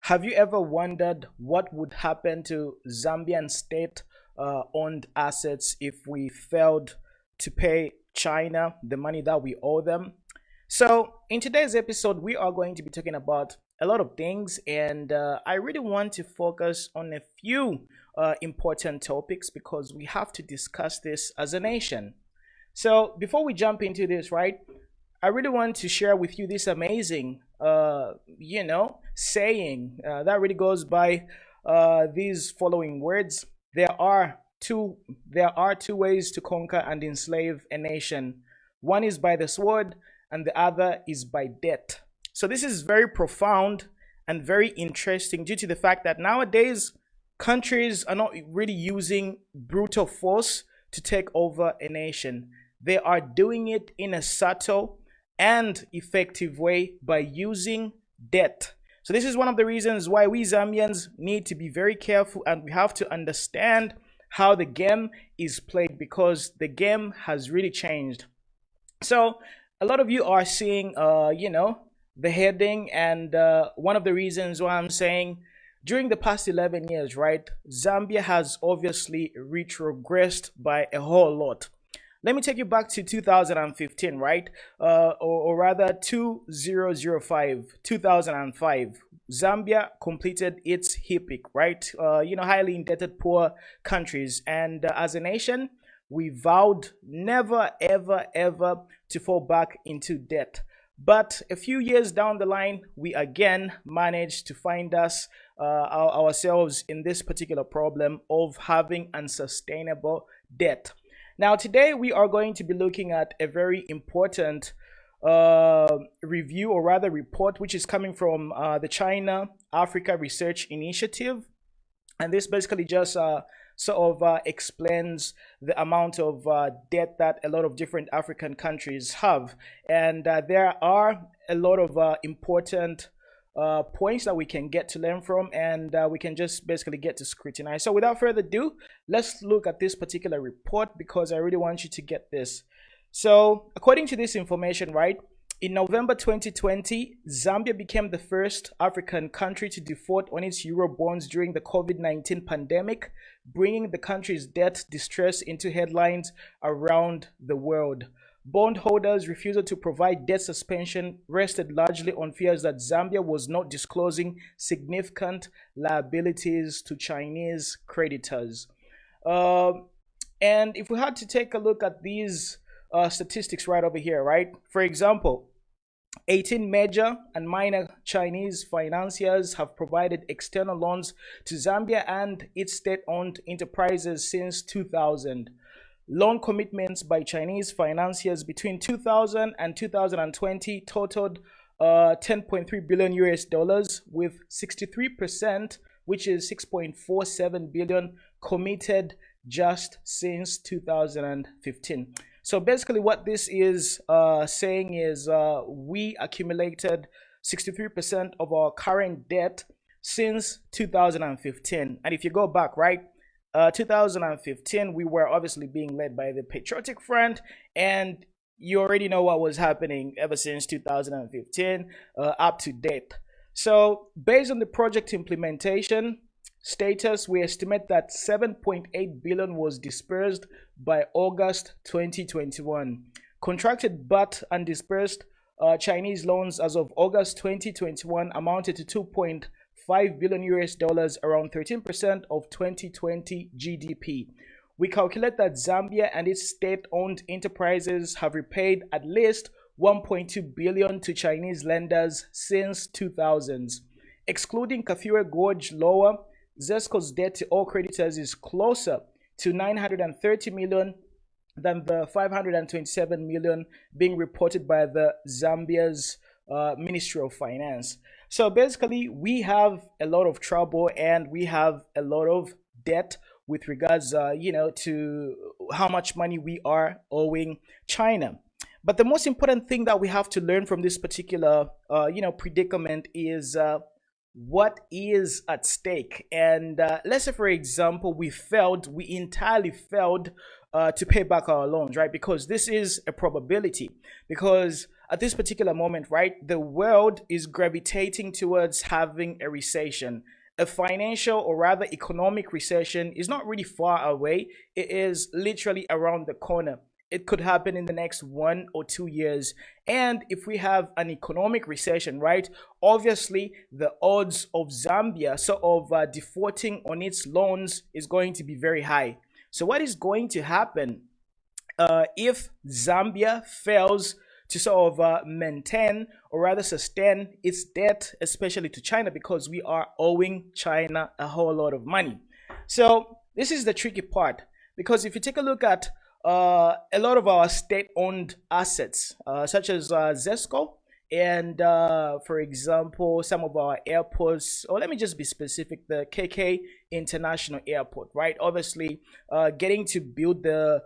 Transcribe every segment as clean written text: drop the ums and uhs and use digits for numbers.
Have you ever wondered what would happen to Zambian state owned assets if we failed to pay China the money that we owe them? So, in today's episode, we are going to be talking about a lot of things, and I really want to focus on a few important topics because we have to discuss this as a nation. So, before we jump into this, right, I really want to share with you this amazing, saying that really goes by these following words. There are two ways to conquer and enslave a nation. One is by the sword, and the other is by debt. So this is very profound and very interesting due to the fact that nowadays countries are not really using brutal force to take over a nation. They are doing it in a subtle and effective way by using debt. So this is one of the reasons why we Zambians need to be very careful, and we have to understand how the game is played because the game has really changed. So a lot of you are seeing, the heading, and one of the reasons why I'm saying during the past 11 years, right, Zambia has obviously retrogressed by a whole lot. Let me take you back to 2015, right? Or rather 2005. Zambia completed its HIPIC, right? Highly indebted poor countries. And as a nation, we vowed never, ever, ever to fall back into debt. But a few years down the line, we again managed to find ourselves in this particular problem of having unsustainable debt. Now, today we are going to be looking at a very important review, or rather report, which is coming from the China Africa Research Initiative. And this basically just explains the amount of debt that a lot of different African countries have. And there are a lot of important points that we can get to learn from, and we can just basically get to scrutinize. So without further ado, let's look at this particular report because I really want you to get this. So according to this information, right, in November 2020, Zambia became the first African country to default on its euro bonds during the COVID-19 pandemic, bringing the country's debt distress into headlines around the world. Bondholders' refusal to provide debt suspension rested largely on fears that Zambia was not disclosing significant liabilities to Chinese creditors. And if we had to take a look at these statistics right over here, right? For example, 18 major and minor Chinese financiers have provided external loans to Zambia and its state-owned enterprises since 2000. Loan commitments by Chinese financiers between 2000 and 2020 totaled 10.3 billion US dollars, with 63%, which is 6.47 billion, committed just since 2015. So basically what this is saying is we accumulated 63% of our current debt since 2015. And if you go back, right, 2015, we were obviously being led by the Patriotic Front, and you already know what was happening ever since 2015 up to date. So based on the project implementation status, we estimate that 7.8 billion was dispersed by August 2021. Contracted but undispersed Chinese loans as of August 2021 amounted to 2.5 billion US dollars, around 13% of 2020 GDP. We calculate that Zambia and its state-owned enterprises have repaid at least 1.2 billion to Chinese lenders since 2000s. Excluding Kafue Gorge Lower, ZESCO's debt to all creditors is closer to 930 million than the 527 million being reported by the Zambia's Ministry of Finance. So basically, we have a lot of trouble and we have a lot of debt with regards, to how much money we are owing China. But the most important thing that we have to learn from this particular, predicament is what is at stake. And let's say, for example, we entirely failed to pay back our loans, right? Because this is a probability. Because at this particular moment, right, the world is gravitating towards having a recession. A financial, or rather economic recession, is not really far away. It is literally around the corner. It could happen in the next 1 or 2 years. And if we have an economic recession, right, obviously the odds of Zambia sort of defaulting on its loans is going to be very high. So what is going to happen if Zambia fails to sort of maintain, or rather sustain, its debt, especially to China, because we are owing China a whole lot of money? So this is the tricky part, because if you take a look at a lot of our state-owned assets, such as ZESCO, and for example, some of our airports, or let me just be specific, the KK International Airport, right? Obviously, getting to build the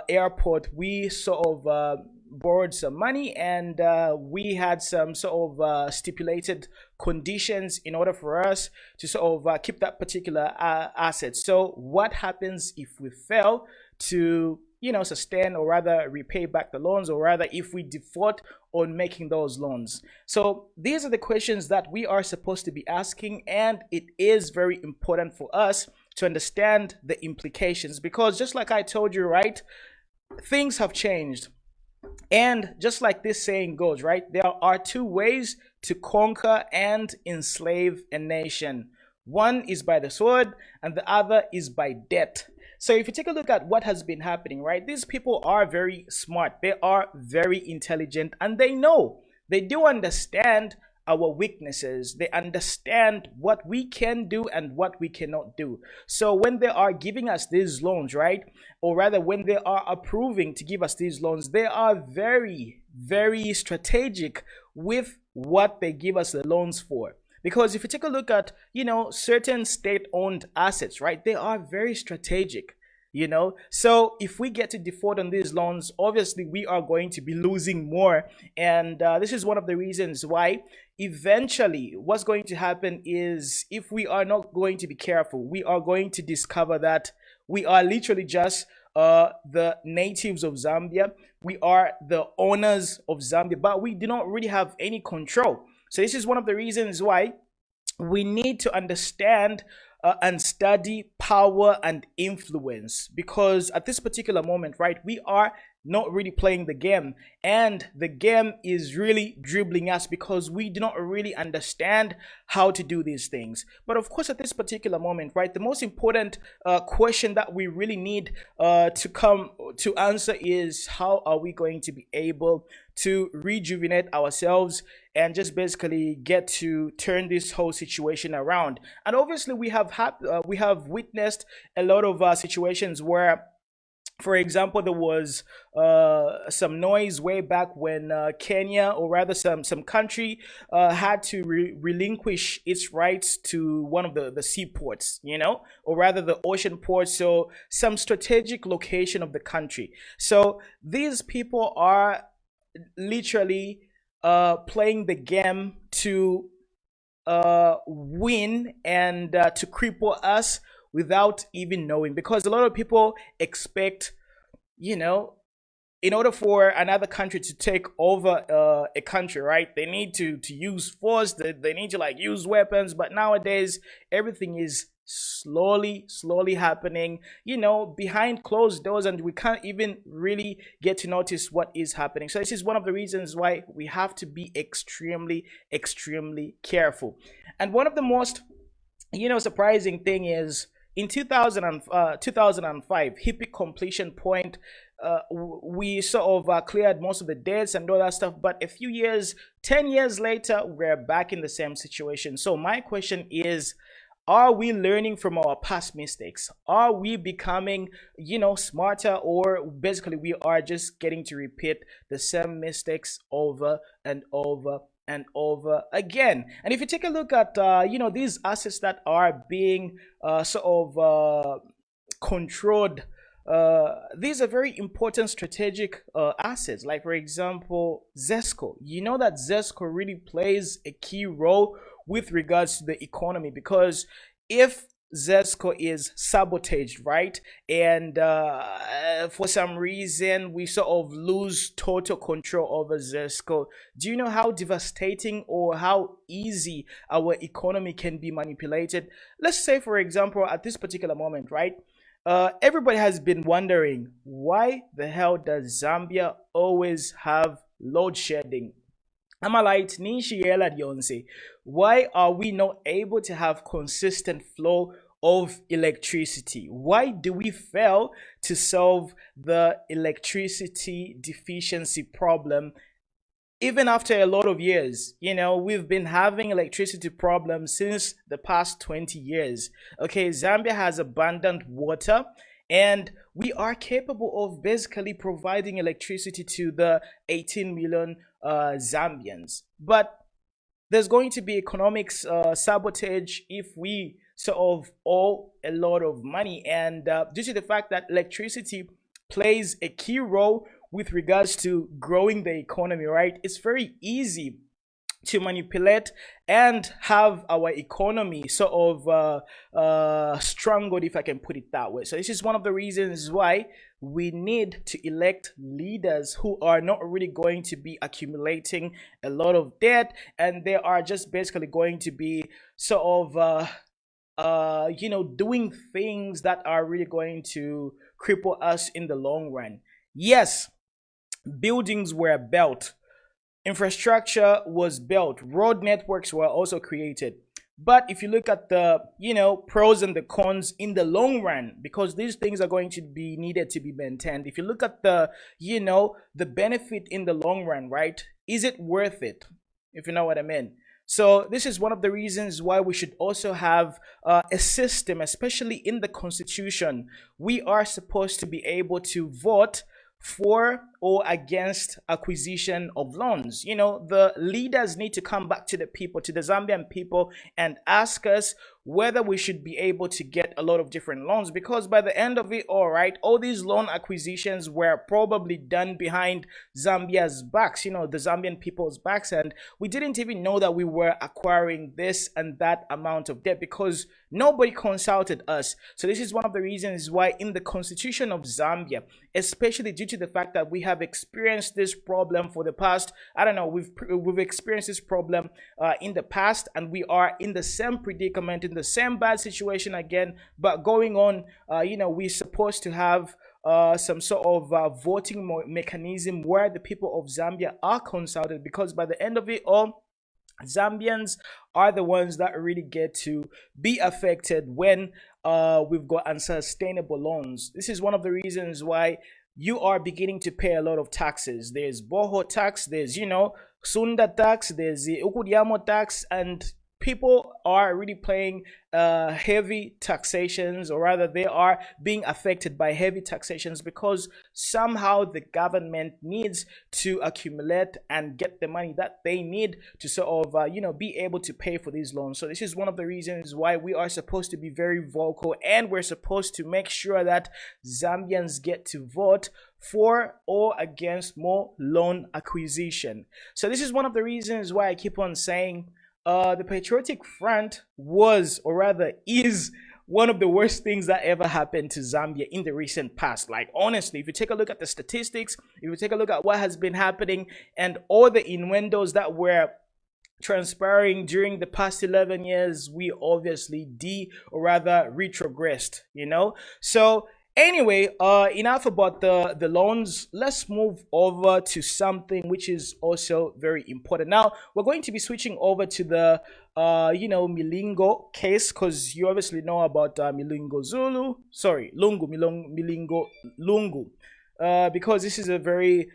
airport, we sort of borrowed some money, and we had some sort of stipulated conditions in order for us to sort of keep that particular asset. So what happens if we fail to, you know, sustain, or rather repay back the loans, or rather if we default on making those loans? So these are the questions that we are supposed to be asking, and it is very important for us to understand the implications, because just like I told you, right, things have changed. And just like this saying goes, right, there are two ways to conquer and enslave a nation. One is by the sword, and the other is by debt. So if you take a look at what has been happening, right, these people are very smart, they are very intelligent, and they know, they do understand our weaknesses. They understand what we can do and what we cannot do. So when they are giving us these loans, right, or rather when they are approving to give us these loans, they are very, very strategic with what they give us the loans for. Because if you take a look at, you know, certain state-owned assets, right, they are very strategic, you know. So if we get to default on these loans, obviously we are going to be losing more. And this is one of the reasons why eventually what's going to happen is, if we are not going to be careful, we are going to discover that we are literally just the natives of Zambia. We are the owners of Zambia, but we do not really have any control. So this is one of the reasons why we need to understand and study power and influence, because at this particular moment, right, we are not really playing the game, and the game is really dribbling us because we do not really understand how to do these things. But of course, at this particular moment, right, the most important question that we really need to come to answer is, how are we going to be able to rejuvenate ourselves and just basically get to turn this whole situation around? And obviously we have witnessed a lot of situations where, for example, there was some noise way back when Kenya, or rather some country, had to relinquish its rights to one of the seaports, you know, or rather the ocean ports, so some strategic location of the country. So these people are literally playing the game to win and to cripple us without even knowing, because a lot of people expect, you know, in order for another country to take over a country, right, they need to use force, they need to like use weapons. But nowadays everything is slowly happening, you know, behind closed doors, and we can't even really get to notice what is happening. So this is one of the reasons why we have to be extremely careful. And one of the most, you know, surprising thing is, in 2005, hippie completion point, we sort of cleared most of the debts and all that stuff. But a few years, 10 years later, we're back in the same situation. So my question is, are we learning from our past mistakes? Are we becoming, you know, smarter, or basically we are just getting to repeat the same mistakes over and over and over again? And if you take a look at you know, these assets that are being sort of controlled, these are very important strategic assets. Like, for example, ZESCO. You know that ZESCO really plays a key role with regards to the economy, because if Zesco is sabotaged, right? And for some reason, we sort of lose total control over Zesco. Do you know how devastating or how easy our economy can be manipulated? Let's say, for example, at this particular moment, right? Everybody has been wondering, why the hell does Zambia always have load shedding? Amalite Nishiela Dionse. Why are we not able to have consistent flow of electricity? Why do we fail to solve the electricity deficiency problem even after a lot of years? You know, we've been having electricity problems since the past 20 years. Okay, Zambia has abundant water, and we are capable of basically providing electricity to the 18 million Zambians. But there's going to be economics sabotage if we sort of owe a lot of money. And due to the fact that electricity plays a key role with regards to growing the economy, right? It's very easy to manipulate and have our economy sort of strangled, if I can put it that way. So this is one of the reasons why we need to elect leaders who are not really going to be accumulating a lot of debt, and they are just basically going to be sort of you know, doing things that are really going to cripple us in the long run. Yes, buildings were built, infrastructure was built, road networks were also created. But if you look at the, you know, pros and the cons in the long run, because these things are going to be needed to be maintained, if you look at the, you know, the benefit in the long run, right? Is it worth it? If you know what I mean. So this is one of the reasons why we should also have a system, especially in the constitution. We are supposed to be able to vote for or against acquisition of loans. You know, the leaders need to come back to the people, to the Zambian people, and ask us whether we should be able to get a lot of different loans, because by the end of it all, right, all these loan acquisitions were probably done behind Zambia's backs, you know, the Zambian people's backs, and we didn't even know that we were acquiring this and that amount of debt because nobody consulted us. So this is one of the reasons why in the constitution of Zambia, especially due to the fact that we have experienced this problem for the past, I don't know, we've experienced this problem in the past, and we are in the same predicament, in the same bad situation again. But going on, you know, we're supposed to have some sort of voting mechanism where the people of Zambia are consulted, because by the end of it all, Zambians are the ones that really get to be affected when we've got unsustainable loans. This is one of the reasons why you are beginning to pay a lot of taxes. There's Boho tax, there's, you know, Sunda tax, there's the Ukudiamo tax, and people are really paying heavy taxations, or rather they are being affected by heavy taxations because somehow the government needs to accumulate and get the money that they need to sort of you know, be able to pay for these loans. So this is one of the reasons why we are supposed to be very vocal, and we're supposed to make sure that Zambians get to vote for or against more loan acquisition. So this is one of the reasons why I keep on saying the Patriotic Front was, or rather is, one of the worst things that ever happened to Zambia in the recent past. Like, honestly, if you take a look at the statistics, if you take a look at what has been happening and all the innuendos that were transpiring during the past 11 years, we obviously retrogressed, you know. So anyway, enough about the loans. Let's move over to something which is also very important. Now we're going to be switching over to the you know, Milingo case, because you obviously know about Milingo Zulu, sorry, Lungu, Milingo Lungu, because this is a very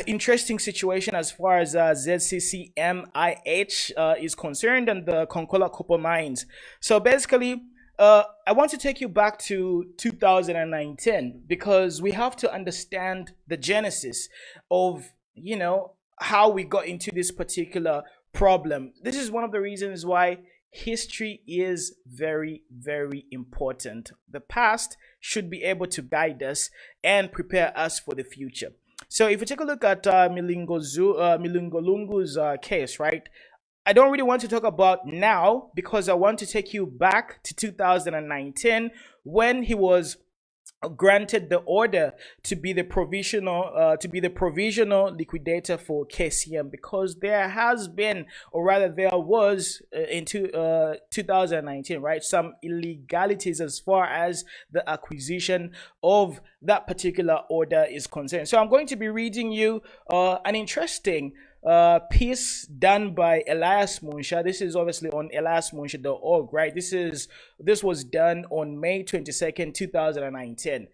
interesting situation as far as ZCCMIH is concerned, and the Konkola copper mines. So basically, I want to take you back to 2019, because we have to understand the genesis of, you know, how we got into this particular problem. This is one of the reasons why history is very, very important. The past should be able to guide us and prepare us for the future. So if you take a look at Milingo Lungu's case, right? I don't really want to talk about now because I want to take you back to 2019 when he was granted the order to be the provisional liquidator for KCM, because there has been, or rather there was, in 2019, right, some illegalities as far as the acquisition of that particular order is concerned. So I'm going to be reading you an interesting piece done by Elias Munsha. This is obviously on eliasmunsha.org, right? This was done on May 22nd, 2019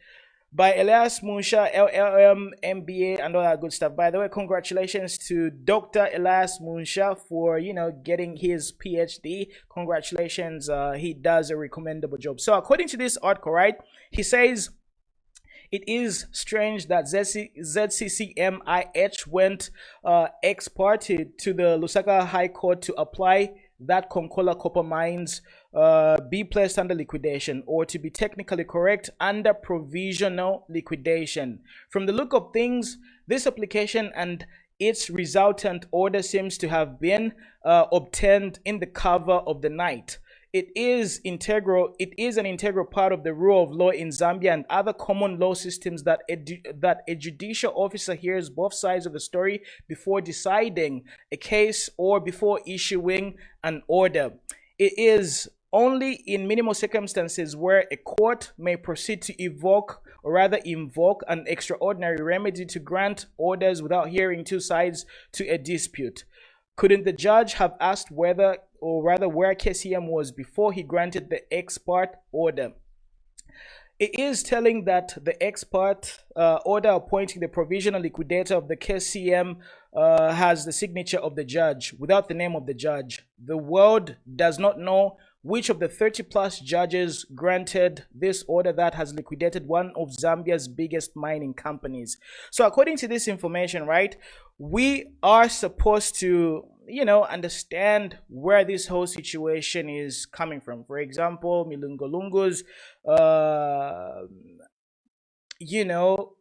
by Elias Munsha, LLM, MBA, and all that good stuff. By the way, congratulations to Dr. Elias Munsha for, getting his PhD. Congratulations. He does a recommendable job. So according to this article, right, he says, it is strange that ZCCMIH went ex parte to the Lusaka High Court to apply that Konkola copper mines be placed under liquidation, or to be technically correct, under provisional liquidation. From the look of things, this application and its resultant order seems to have been obtained in the cover of the night. It is an integral part of the rule of law in Zambia and other common law systems that a judicial officer hears both sides of the story before deciding a case or before issuing an order. It is only in minimal circumstances where a court may proceed to invoke an extraordinary remedy to grant orders without hearing two sides to a dispute. Couldn't the judge have asked where KCM was before he granted the ex parte order? It is telling that the ex parte order appointing the provisional liquidator of the KCM has the signature of the judge without the name of the judge. The world does not know which of the 30+ judges granted this order that has liquidated one of Zambia's biggest mining companies. So according to this information, right, we are supposed to, understand where this whole situation is coming from. For example, Milingo Lungu's,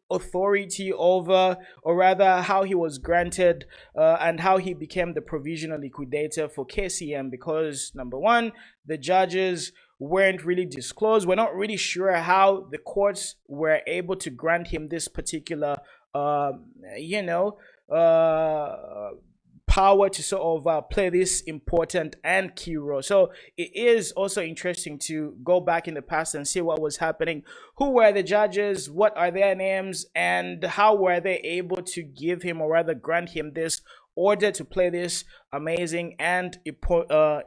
authority over, or rather how he was granted and how he became the provisional liquidator for KCM, because number one, the judges weren't really disclosed. We're not really sure how the courts were able to grant him this particular power to sort of play this important and key role. So it is also interesting to go back in the past and see what was happening. Who were the judges? What are their names? And how were they able to give him, or rather grant him, this order to play this amazing and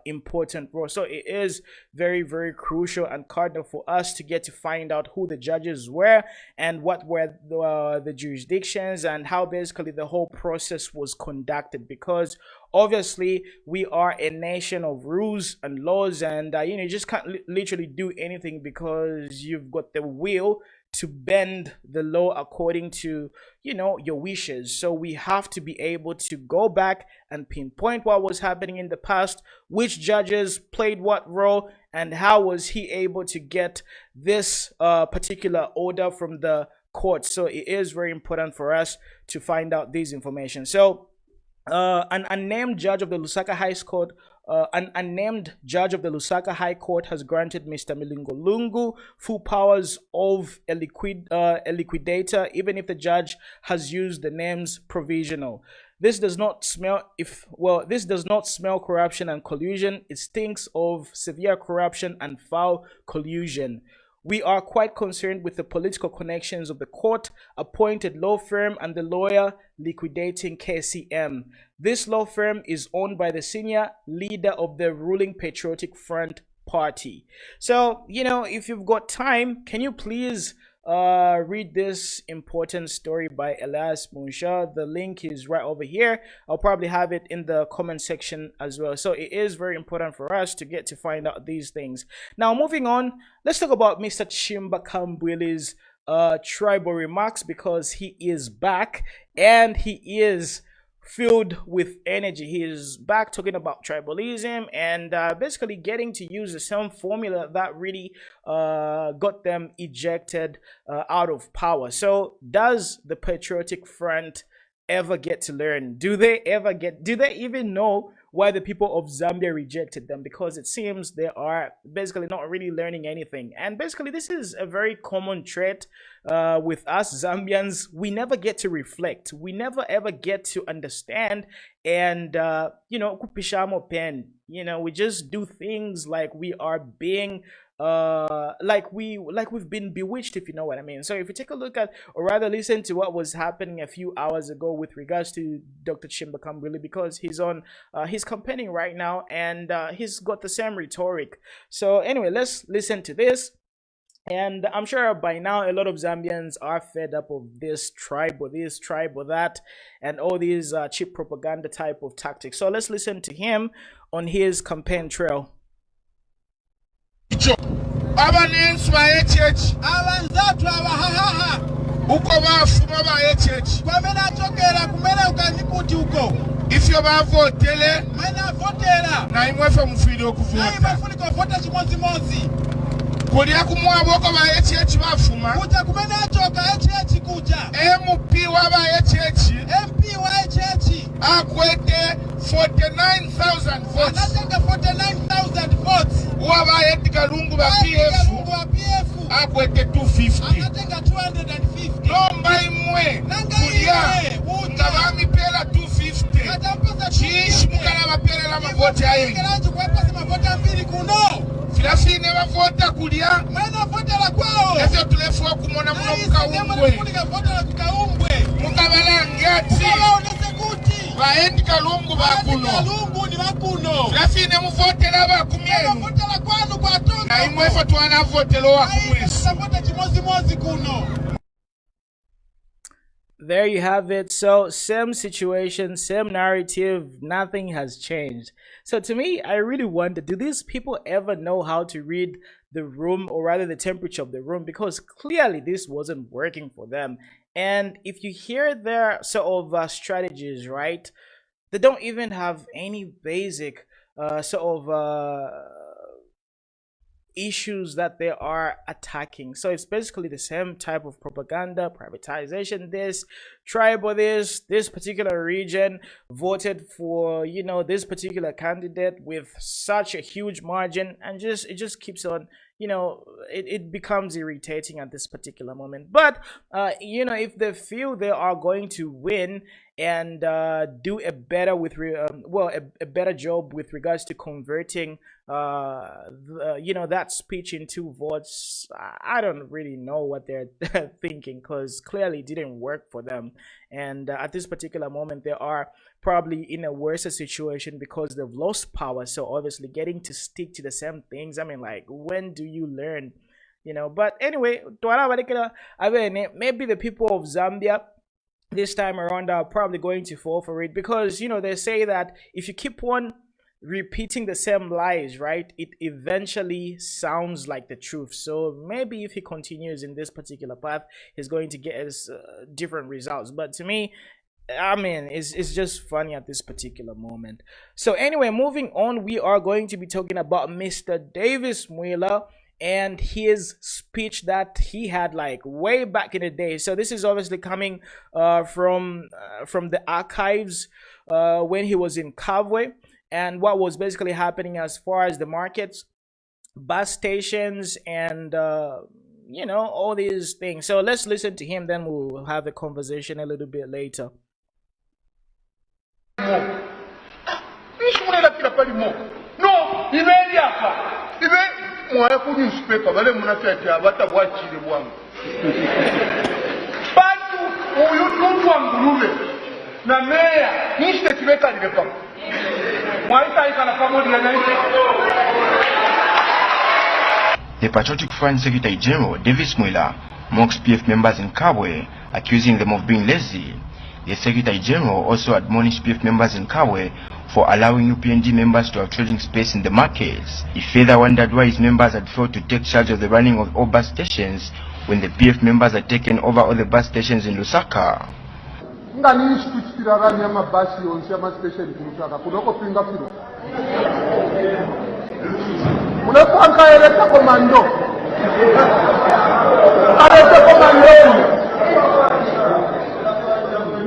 important role? So it is very, very crucial and cardinal for us to get to find out who the judges were and what were the jurisdictions and how basically the whole process was conducted, because obviously we are a nation of rules and laws, and you just can't literally do anything because you've got the will to bend the law according to your wishes. So we have to be able to go back and pinpoint what was happening in the past, which judges played what role, and how was he able to get this particular order from the court. So it is very important for us to find out these information. So an unnamed judge of the Lusaka High Court has granted Mr. Milingo Lungu full powers of a liquidator, even if the judge has used the names provisional. This does not smell corruption and collusion. It stinks of severe corruption and foul collusion. We are quite concerned with the political connections of the court-appointed law firm and the lawyer liquidating KCM. This law firm is owned by the senior leader of the ruling Patriotic Front Party. So, if you've got time, can you please read this important story by Elias Munsha? The link is right over here. I'll probably have it in the comment section as well. So it is very important for us to get to find out these things. Now, moving on, let's talk about Mr. Chishimba Kambwili's tribal remarks, because he is back and he is filled with energy. He is back talking about tribalism and basically getting to use the same formula that really got them ejected out of power. So does the Patriotic Front ever get to learn? Do they even know why the people of Zambia rejected them, because it seems they are basically not really learning anything. And basically, this is a very common trait with us Zambians. We never get to reflect. We never ever get to understand and, kupishamo pen. We just do things like we are being like we've been bewitched, if you know what I mean. So if you take a look at, or rather listen to what was happening a few hours ago with regards to Dr. Chishimba Kambwili, because he's on he's campaigning right now, and he's got the same rhetoric. So anyway, let's listen to this. And I'm sure by now a lot of Zambians are fed up of this tribe or that, and all these cheap propaganda type of tactics. So let's listen to him on his campaign trail. Abanensi ba church abanzathu abahahaha uko bafuma ba church kwamena atokera kumena ukanyikuti uko ifyo bavotele mana votera na imwefe mufiri okuvota na imwefe kuvota chimodzimodzi kuli akumwabo ko ba church bafuma kuja kumena atoka church kuja MP wa ba church akwete 49,000 votes. Anatenga 49,000 votes. Wabayeti Lungu ba PF akwete 250. Anatenga 250. Lomba imwe kulia ngabami pela 250. Chishimba bapela la mavoti ayi. Ngeranju kwepesa mavoti ambili kuno. Filafine bavota kulia. Mwana vota la kwao. Efyo tulefua kumona muno mukaumbwe. Mukabala ngati. Baendi Lungu bakuno ni bakuno lafine muvotela bakumyenu muvotela kwanu kwatoka na imwefa twana votelo wakumwisi chimozi kuno. There you have it. So same situation, same narrative, nothing has changed. So to me, I really wonder, do these people ever know how to read the room, or rather the temperature of the room? Because clearly this wasn't working for them. And if you hear their sort of strategies, right, they don't even have any basic sort of issues that they are attacking. So it's basically the same type of propaganda, privatization, this tribal, this particular region voted for, this particular candidate with such a huge margin, and it just keeps on, it becomes irritating at this particular moment. But if they feel they are going to win and do a better a better job with regards to converting that speech into votes, I don't really know what they're thinking, because clearly it didn't work for them. And at this particular moment, they are probably in a worse situation because they've lost power. So obviously getting to stick to the same things, I mean, like, when do you learn? But anyway, maybe the people of Zambia this time around are probably going to fall for it, because they say that if you keep on repeating the same lies, right, it eventually sounds like the truth. So maybe if he continues in this particular path, he's going to get us different results. But to me, I mean, it's just funny at this particular moment. So anyway, moving on, we are going to be talking about Mr. Davies Mwila and his speech that he had like way back in the day. So this is obviously coming from the archives when he was in Kambwili, and what was basically happening as far as the markets, bus stations, and all these things. So let's listen to him, then we'll have a conversation a little bit later. No, mwaya ku newspaper bale munafya abata bwachire bwangu bantu uyu tuntu ngulube na meya nishite kibeka libepa mwaita ikana pamoja na The Patriotic Front Secretary General Davies Mwila mocks PF members in Kambwili, accusing them of being lazy. The Secretary General also admonished PF members in Kambwili for allowing UPND members to have trading space in the markets. He further wondered why his members had failed to take charge of the running of all bus stations when the PF members had taken over all the bus stations in Lusaka.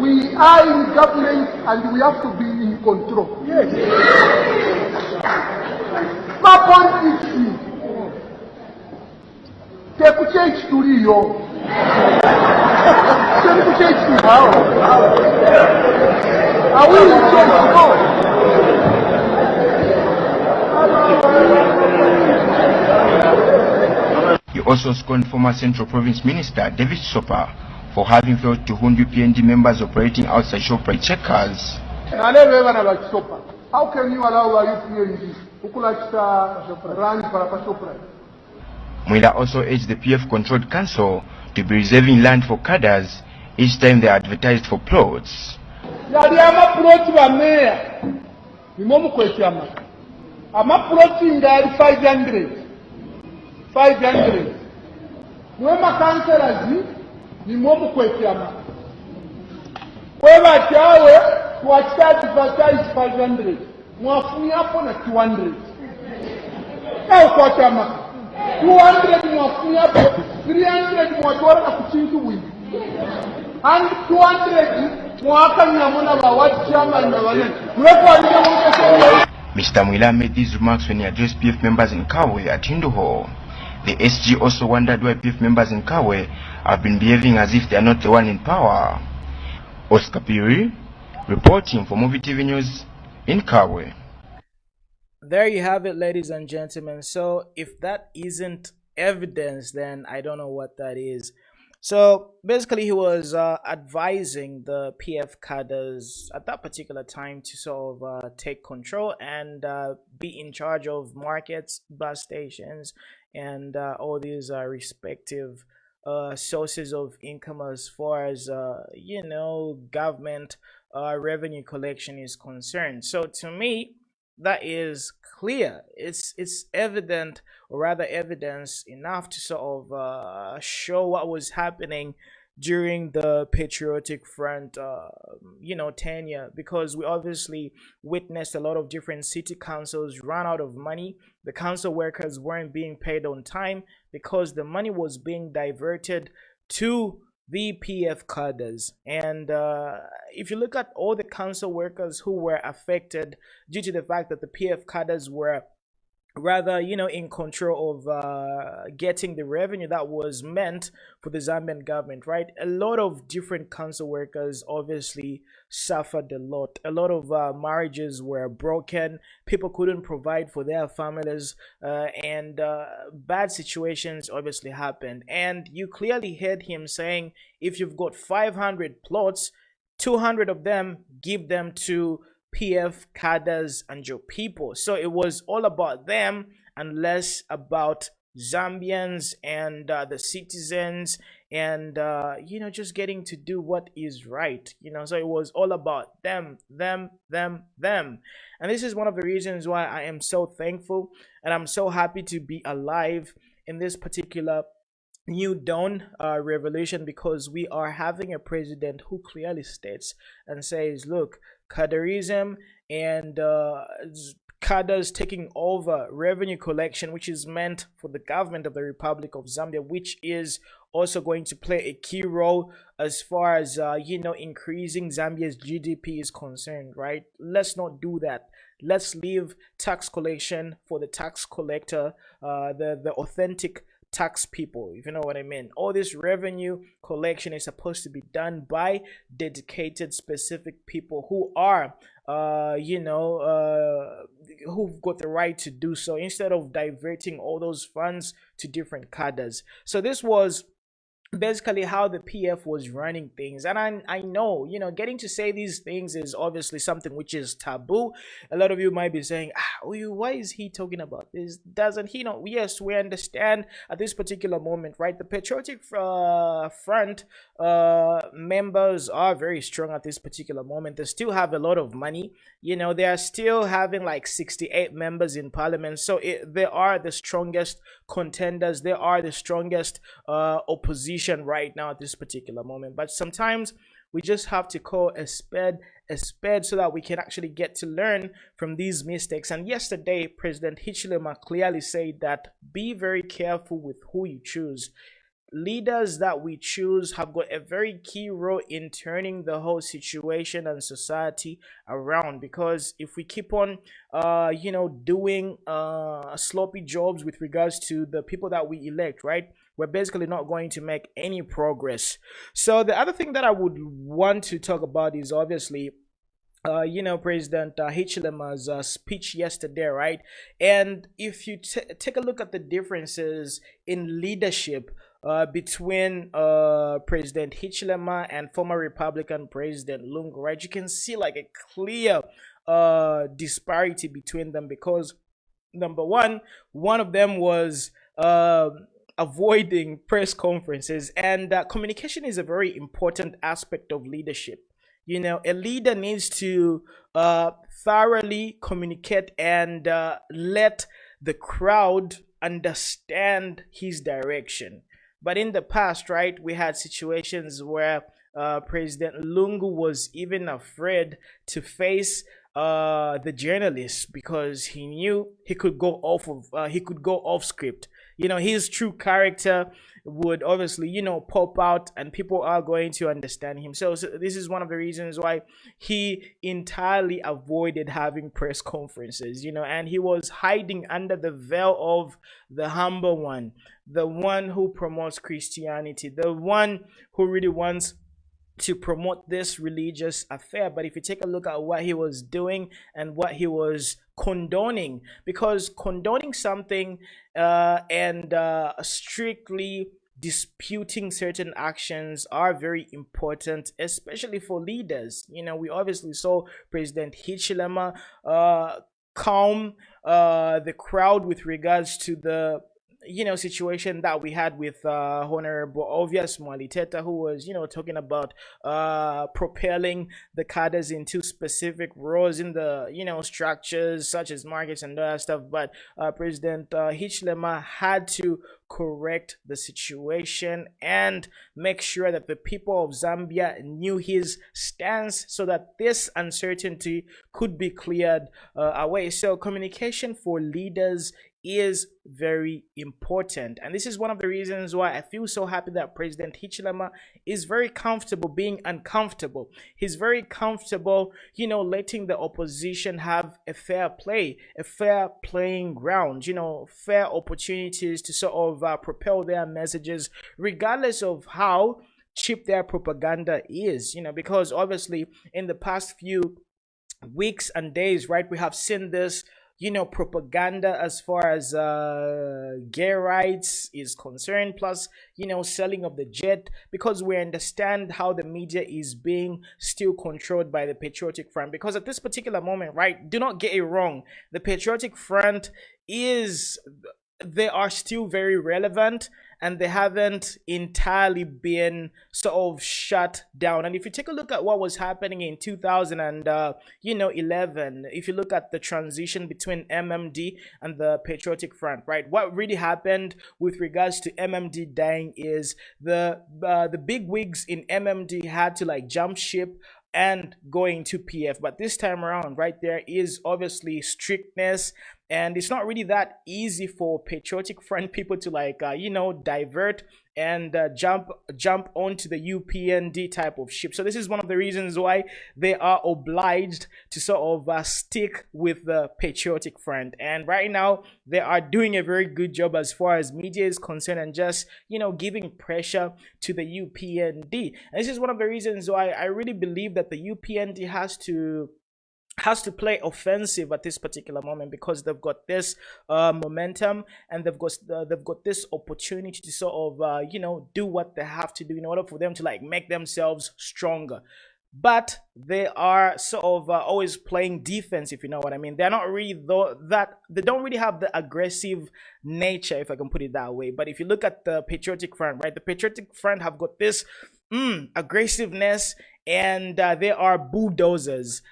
We are in government and we have to be in control. Yes. My point is, take a change to Rio. Take a change to how? I will change to He also scorned former Central Province Minister Davies for having failed to wound UPND members operating outside ShopRite checkers. How can you allow a UPND who run for ShopRite? Mwila also urged the PF-controlled council to be reserving land for cadres each time they advertised for plots. I'm approaching that 500. 500. Mwema councillors ni mwomu kwekiama. Wewa chawe kuachita advertise 500. Mwafuni hapo na 200. Kao kwa chama. 200 mwafuni hapo, 300 mwatuwara na kuchintu wingi. And 200 mwaka nyamona wa watu chama na wale. Mweko alike mwoko. Mr. Mwila made these remarks when he addressed PF members in Kawe at Hinduho. The SG also wondered why PF members in Kawe have been behaving as if they are not the one in power. Oscar Piri, reporting for Movie TV News in Kawe. There you have it, ladies and gentlemen. So if that isn't evidence, then I don't know what that is. So basically he was advising the PF cadres at that particular time to sort of take control and be in charge of markets, bus stations, and all these respective sources of income as far as government revenue collection is concerned. So to me, that is clear. It's evident, or rather evidence enough to sort of show what was happening during the Patriotic Front tenure, because we obviously witnessed a lot of different city councils run out of money. The council workers weren't being paid on time because the money was being diverted to the PF cadres. And if you look at all the council workers who were affected due to the fact that the PF cadres were rather in control of getting the revenue that was meant for the Zambian government, right? A lot of different council workers obviously suffered a lot. A lot of marriages were broken, people couldn't provide for their families, and bad situations obviously happened. And you clearly heard him saying, if you've got 500 plots, 200 of them, give them to PF cadres and your people. So it was all about them and less about Zambians and the citizens, and just getting to do what is right. So it was all about them. And this is one of the reasons why I am so thankful and I'm so happy to be alive in this particular new dawn revolution, because we are having a president who clearly states and says, look, cadreism and cadres taking over revenue collection, which is meant for the government of the Republic of Zambia, which is also going to play a key role as far as increasing Zambia's GDP is concerned, right? Let's not do that. Let's leave tax collection for the tax collector, the authentic tax people, if you know what I mean. All this revenue collection is supposed to be done by dedicated specific people who are who've got the right to do so, instead of diverting all those funds to different cadres. So this was basically how the PF was running things. And I know, getting to say these things is obviously something which is taboo. A lot of you might be saying, why is he talking about this? Doesn't he know? Yes, we understand at this particular moment, right? The Patriotic Front members are very strong at this particular moment. They still have a lot of money. They are still having like 68 members in parliament. So they are the strongest contenders. They are the strongest opposition right now at this particular moment. But sometimes we just have to call a spade so that we can actually get to learn from these mistakes. And yesterday, President Hichilema clearly said that be very careful with who you choose. leaders that we choose have got a very key role in turning the whole situation and society around, because if we keep on doing sloppy jobs with regards to the people that we elect, right, we're basically not going to make any progress. So the other thing that I would want to talk about is obviously President Hichilema's speech yesterday, right? And if you take a look at the differences in leadership between President Hichilema and former Republican President Lungu, right, you can see like a clear disparity between them, because number one of them was avoiding press conferences, and communication is a very important aspect of leadership. A leader needs to thoroughly communicate and let the crowd understand his direction. But in the past, right, we had situations where President Lungu was even afraid to face the journalists because he knew he could go off script. His true character would obviously pop out, and people are going to understand him. So this is one of the reasons why he entirely avoided having press conferences, and he was hiding under the veil of the humble one, the one who promotes Christianity, the one who really wants to promote this religious affair. But if you take a look at what he was doing and what he was condoning, because condoning something and strictly disputing certain actions are very important, especially for leaders. We obviously saw President Hichilema calm the crowd with regards to the situation that we had with Honorable Obvious Mwaliteta, who was talking about propelling the cadres into specific roles in the structures such as markets and all that stuff. But President Hichilema had to correct the situation and make sure that the people of Zambia knew his stance so that this uncertainty could be cleared away. So communication for leaders is very important, and this is one of the reasons why I feel so happy that President Hichilema is very comfortable being uncomfortable. He's very comfortable letting the opposition have a fair playing ground, fair opportunities to sort of propel their messages, regardless of how cheap their propaganda is, because obviously in the past few weeks and days, right, we have seen this propaganda as far as gay rights is concerned, plus selling of the jet, because we understand how the media is being still controlled by the Patriotic Front. Because at this particular moment, right, do not get it wrong, the Patriotic Front they are still very relevant, and they haven't entirely been sort of shut down. And if you take a look at what was happening in 2011, if you look at the transition between MMD and the Patriotic Front, right, what really happened with regards to MMD dying is the big wigs in MMD had to like jump ship and going to PF. But this time around, right, there is obviously strictness, and it's not really that easy for Patriotic Front people to like divert and jump onto the UPND type of ship. So this is one of the reasons why they are obliged to sort of stick with the Patriotic Front. And right now they are doing a very good job as far as media is concerned, and just giving pressure to the UPND. And this is one of the reasons why I really believe that the UPND has to play offensive at this particular moment, because they've got this momentum, and they've got this opportunity to sort of do what they have to do in order for them to like make themselves stronger. But they are sort of always playing defense, if you know what I mean. They're not really they don't really have the aggressive nature, if I can put it that way. But if you look at the Patriotic Front, right, the Patriotic Front have got this aggressiveness, and they are bulldozers.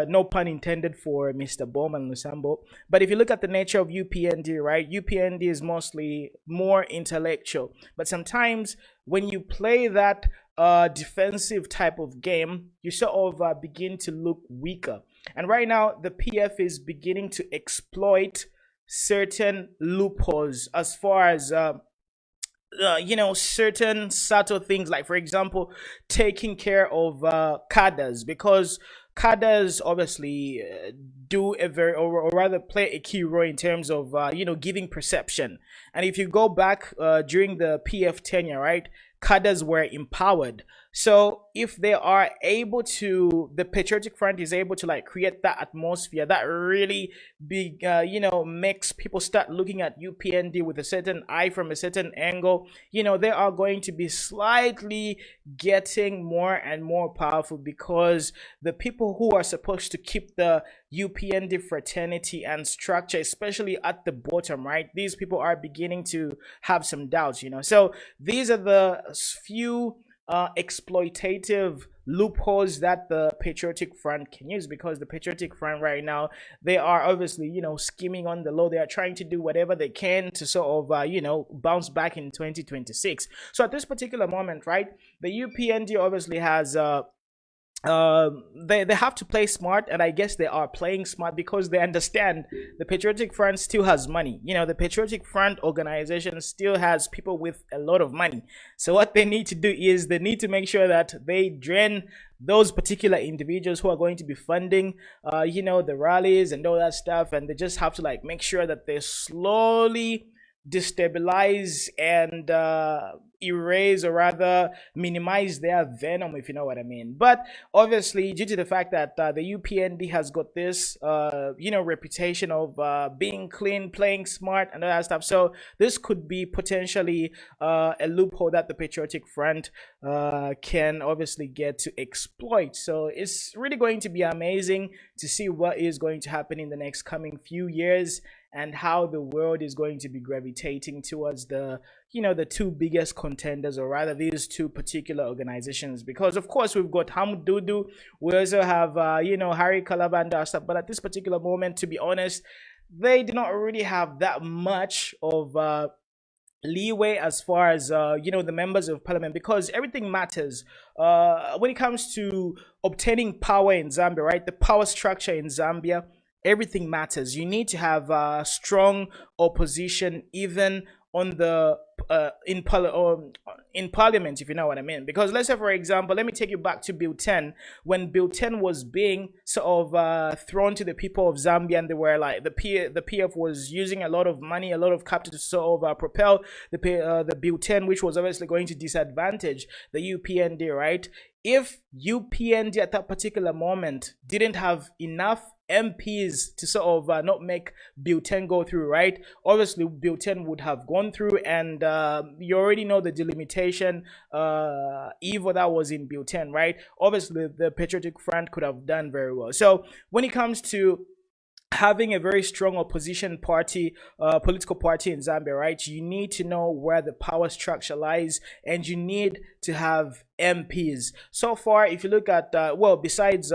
No pun intended for Mr. Bowman Lusambo. But if you look at the nature of UPND, right, UPND is mostly more intellectual. But sometimes when you play that defensive type of game, you sort of begin to look weaker. And right now, the PF is beginning to exploit certain loopholes as far as certain subtle things, like for example taking care of cadres, because cadres obviously do a very, or rather play a key role in terms of giving perception. And if you go back during the PF tenure, right, cadres were empowered. So if they are able to, the Patriotic Front is able to like create that atmosphere that really big, makes people start looking at UPND with a certain eye from a certain angle, they are going to be slightly getting more and more powerful, because the people who are supposed to keep the UPND fraternity and structure, especially at the bottom, right, these people are beginning to have some doubts, So these are the few exploitative loopholes that the Patriotic Front can use, because the Patriotic Front right now, they are obviously skimming on the low. They are trying to do whatever they can to sort of bounce back in 2026. So at this particular moment, right, the UPND obviously has they have to play smart, and I guess they are playing smart because they understand the Patriotic Front still has money. The Patriotic Front organization still has people with a lot of money. So what they need to do is they need to make sure that they drain those particular individuals who are going to be funding the rallies and all that stuff, and they just have to like make sure that they slowly destabilize and erase, or rather minimize their venom, if you know what I mean. But obviously, due to the fact that the UPND has got this reputation of being clean, playing smart, and all that stuff, so this could be potentially a loophole that the Patriotic Front can obviously get to exploit. So it's really going to be amazing to see what is going to happen in the next coming few years, and how the world is going to be gravitating towards the two biggest contenders, or rather these two particular organizations. Because of course we've got Hamdudu, we also have Harry Kalabanda stuff, but at this particular moment, to be honest, they do not really have that much of leeway as far as the members of parliament, because everything matters when it comes to obtaining power in Zambia, right? The power structure in Zambia, everything matters. You need to have a strong opposition, even on the in parliament, if you know what I mean. Because let's say, for example, let me take you back to Bill 10. When Bill 10 was being sort of thrown to the people of Zambia, and they were like, the PF was using a lot of money, a lot of capital to sort of propel the Bill 10, which was obviously going to disadvantage the UPND, right? If UPND at that particular moment didn't have enough MPs to sort of not make Bill 10 go through, right? Obviously, Bill 10 would have gone through, and you already know the delimitation evil that was in Bill 10, right? Obviously, the Patriotic Front could have done very well. So when it comes to having a very strong opposition party, political party in Zambia, right, you need to know where the power structure lies, and you need to have MPs. So far, if you look at besides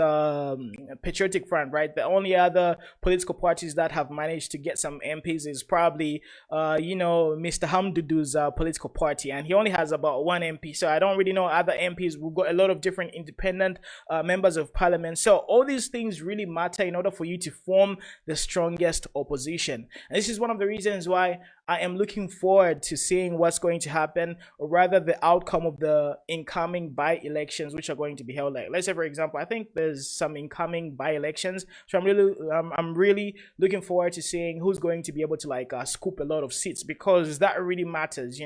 Patriotic Front, right, the only other political parties that have managed to get some MPs is probably Mr. Hamdudu's political party, and he only has about one MP. So I don't really know other MPs. We've got a lot of different independent members of parliament. So all these things really matter in order for you to form the strongest opposition. And this is one of the reasons why I am looking forward to seeing what's going to happen, or rather the outcome of the incoming by-elections, which are going to be held. Like, let's say, for example, I think there's some incoming by-elections, so I'm really looking forward to seeing who's going to be able to like scoop a lot of seats, because that really matters.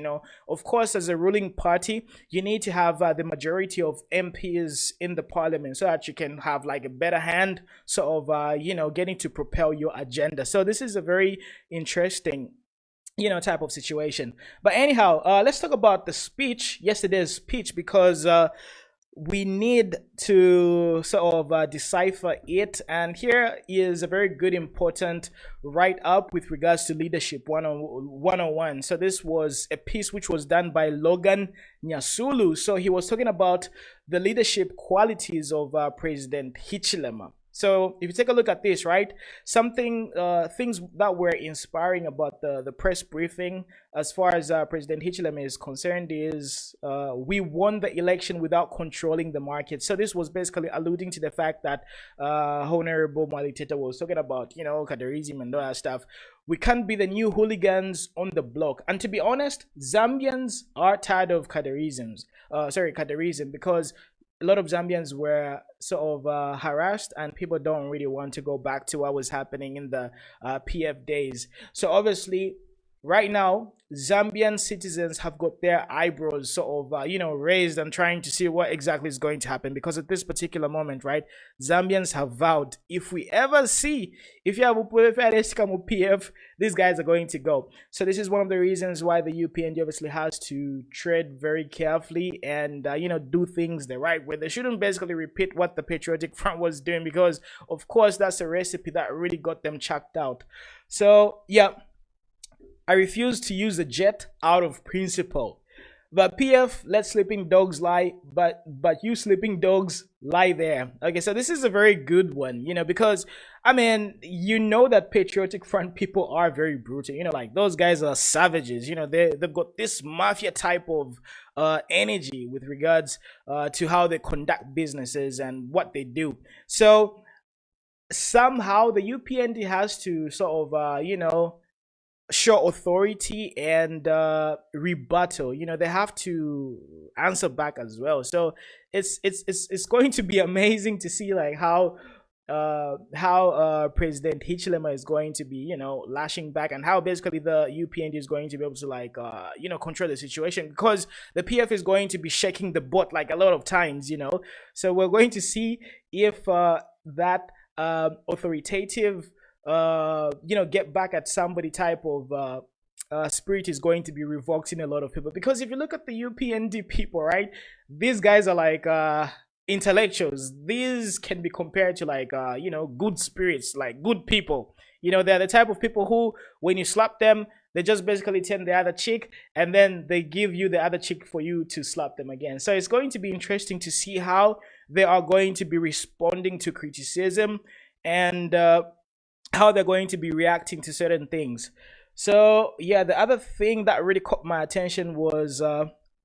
Of course, as a ruling party, you need to have the majority of MPs in the parliament, so that you can have like a better hand sort of getting to propel your agenda. So this is a very interesting type of situation. But anyhow, let's talk about the speech, yesterday's speech, because we need to sort of decipher it. And here is a very good, important write-up with regards to leadership 101. So this was a piece which was done by Logan Nyasulu. So he was talking about the leadership qualities of President Hichilema. So if you take a look at this, right, something things that were inspiring about the press briefing as far as President Hichilema is concerned is we won the election without controlling the market. So this was basically alluding to the fact that Honorable Mwila was talking about, you know, Kadarism and all that stuff. We can't be the new hooligans on the block. And to be honest, Zambians are tired of Kadarism, because a lot of Zambians were sort of harassed, and people don't really want to go back to what was happening in the PF days. So obviously, right now, Zambian citizens have got their eyebrows sort of, you know, raised and trying to see what exactly is going to happen. Because at this particular moment, right, Zambians have vowed, if you have a PF, these guys are going to go. So this is one of the reasons why the UPND obviously has to tread very carefully and, you know, do things the right way. They shouldn't basically repeat what the Patriotic Front was doing, because, of course, that's a recipe that really got them chucked out. So, yeah. I refuse to use the jet out of principle. But PF, let sleeping dogs lie, but you sleeping dogs lie there. Okay, so this is a very good one, you know, because, I mean, you know that Patriotic Front people are very brutal. You know, like, those guys are savages. You know, they've got this mafia type of energy with regards to how they conduct businesses and what they do. So somehow the UPND has to sort of, you know, show authority and rebuttal. You know, they have to answer back as well. So it's going to be amazing to see like how President Hichilema is going to be, you know, lashing back, and how basically the UPND is going to be able to like you know, control the situation, because the PF is going to be shaking the boat like a lot of times, you know. So we're going to see if that authoritative you know, get back at somebody type of spirit is going to be revoked in a lot of people. Because if you look at the UPND people, right, these guys are like intellectuals. These can be compared to like you know, good spirits, like good people. You know, they're the type of people who, when you slap them, they just basically turn the other cheek, and then they give you the other cheek for you to slap them again. So it's going to be interesting to see how they are going to be responding to criticism, and how they're going to be reacting to certain things. So yeah, the other thing that really caught my attention was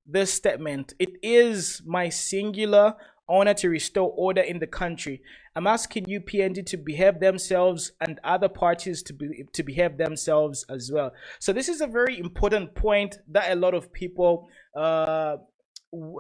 this statement. It is my singular honor to restore order in the country. I'm asking UPND to behave themselves and other parties to behave themselves as well. So this is a very important point that a lot of people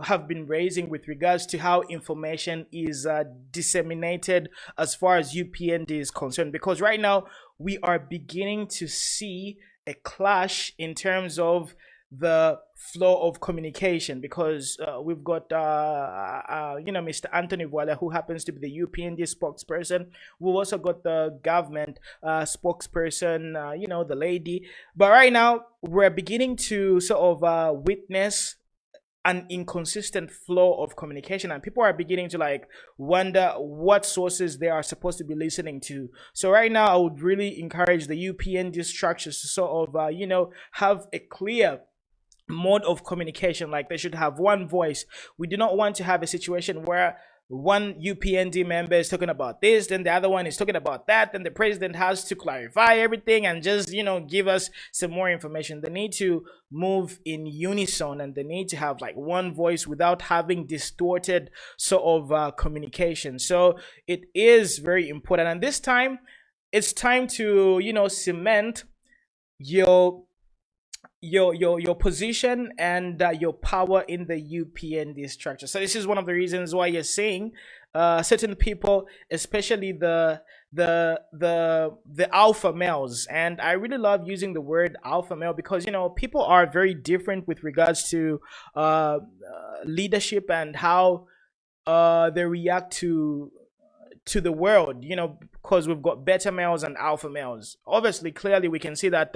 have been raising with regards to how information is disseminated as far as UPND is concerned, because right now we are beginning to see a clash in terms of the flow of communication, because we've got you know, Mr. Anthony Mwila, who happens to be the UPND spokesperson. We've also got the government spokesperson, you know, the lady. But right now we're beginning to sort of witness an inconsistent flow of communication, and people are beginning to like wonder what sources they are supposed to be listening to. So right now I would really encourage the UPND structures to sort of you know, have a clear mode of communication. Like, they should have one voice. We do not want to have a situation where one UPND member is talking about this, then the other one is talking about that, then the president has to clarify everything and just, you know, give us some more information. They need to move in unison, and they need to have like one voice without having distorted sort of communication. So it is very important, and this time it's time to, you know, cement your position and your power in the UPND structure. So this is one of the reasons why you're seeing certain people, especially the alpha males, and I really love using the word alpha male because, you know, people are very different with regards to leadership and how they react to the world, you know, because we've got beta males and alpha males. Obviously, clearly we can see that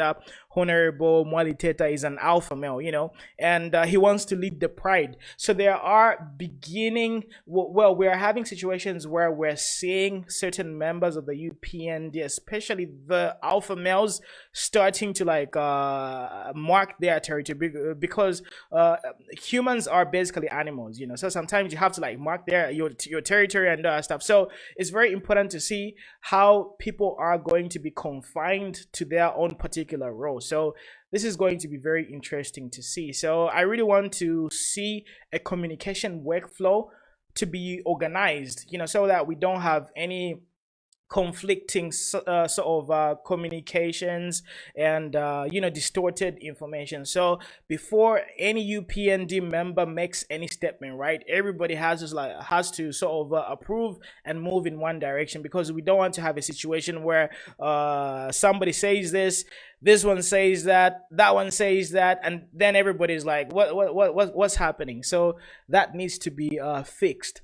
Honorable Mwaliteta is an alpha male, you know, and he wants to lead the pride. So there are we are having situations where we're seeing certain members of the UPND, especially the alpha males, starting to like mark their territory, because humans are basically animals, you know, so sometimes you have to like mark your territory and stuff. So it's very important to see how people are going to be confined to their own particular role. So this is going to be very interesting to see. So I really want to see a communication workflow to be organized, you know, so that we don't have any conflicting sort of communications and you know, distorted information. So before any UPND member makes any statement, right, everybody has to sort of approve and move in one direction, because we don't want to have a situation where somebody says this one says that one says that, and then everybody's like, what's happening? So that needs to be fixed.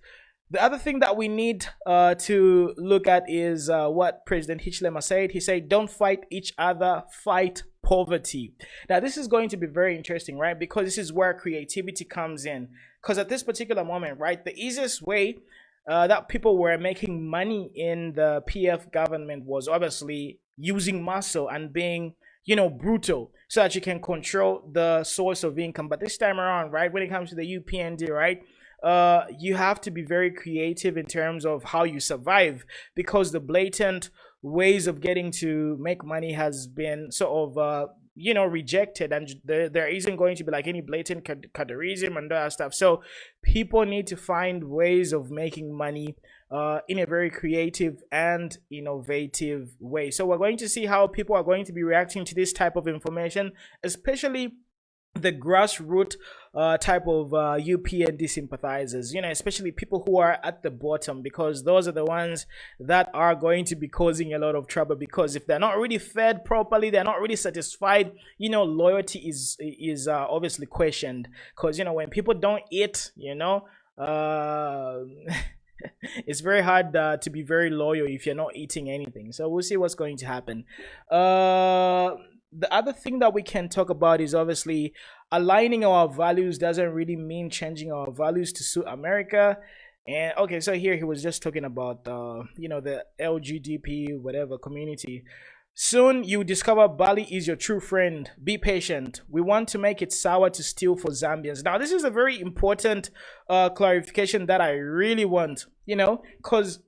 The other thing that we need to look at is what President Hichilema said. He said, don't fight each other, fight poverty. Now, this is going to be very interesting, right? Because this is where creativity comes in. Because at this particular moment, right, the easiest way that people were making money in the PF government was obviously using muscle and being, you know, brutal, so that you can control the source of income. But this time around, right, when it comes to the UPND, right, you have to be very creative in terms of how you survive, because the blatant ways of getting to make money has been sort of you know, rejected, and there isn't going to be like any blatant caderism and that stuff. So people need to find ways of making money in a very creative and innovative way. So we're going to see how people are going to be reacting to this type of information, especially the grassroots type of UPND sympathizers, you know, especially people who are at the bottom, because those are the ones that are going to be causing a lot of trouble. Because if they're not really fed properly, they're not really satisfied, you know, loyalty is obviously questioned. Because, you know, when people don't eat, you know, it's very hard to be very loyal if you're not eating anything. So we'll see what's going to happen. The other thing that we can talk about is obviously aligning our values doesn't really mean changing our values to suit America. And okay, so here he was just talking about you know, the LGBT whatever community. Soon you discover Bali is your true friend. Be patient. We want to make it sour to steal for Zambians. Now this is a very important clarification that I really want, you know, because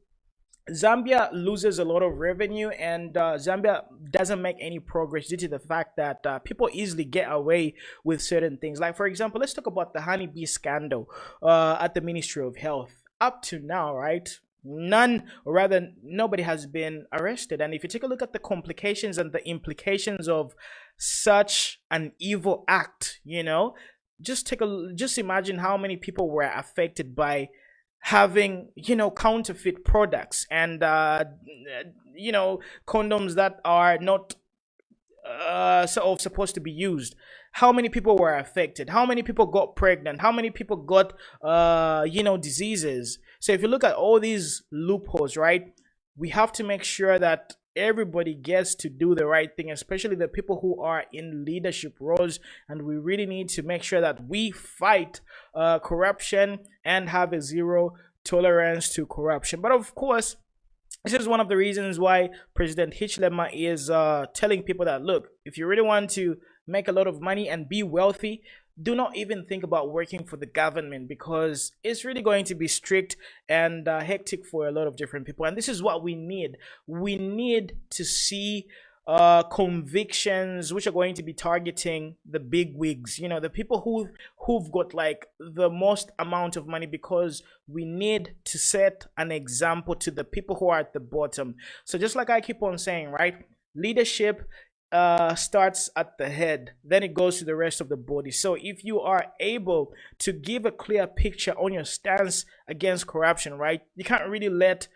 Zambia loses a lot of revenue, and Zambia doesn't make any progress due to the fact that people easily get away with certain things. Like, for example, let's talk about the honeybee scandal at the Ministry of Health. Up to now, right, none, or rather nobody has been arrested. And if you take a look at the complications and the implications of such an evil act, you know, just imagine how many people were affected by having, you know, counterfeit products and you know, condoms that are not sort of supposed to be used. How many people were affected? How many people got pregnant? How many people got you know, diseases? So if you look at all these loopholes, right, we have to make sure that everybody gets to do the right thing, especially the people who are in leadership roles. And we really need to make sure that we fight corruption and have a zero tolerance to corruption. But of course, this is one of the reasons why President Hichilema is telling people that, look, if you really want to make a lot of money and be wealthy, do not even think about working for the government, because it's really going to be strict and hectic for a lot of different people. And this is what we need. We need to see convictions which are going to be targeting the big wigs, you know, the people who've got like the most amount of money, because we need to set an example to the people who are at the bottom. So just like I keep on saying, right, leadership starts at the head, then it goes to the rest of the body. So if you are able to give a clear picture on your stance against corruption, right, you can't really let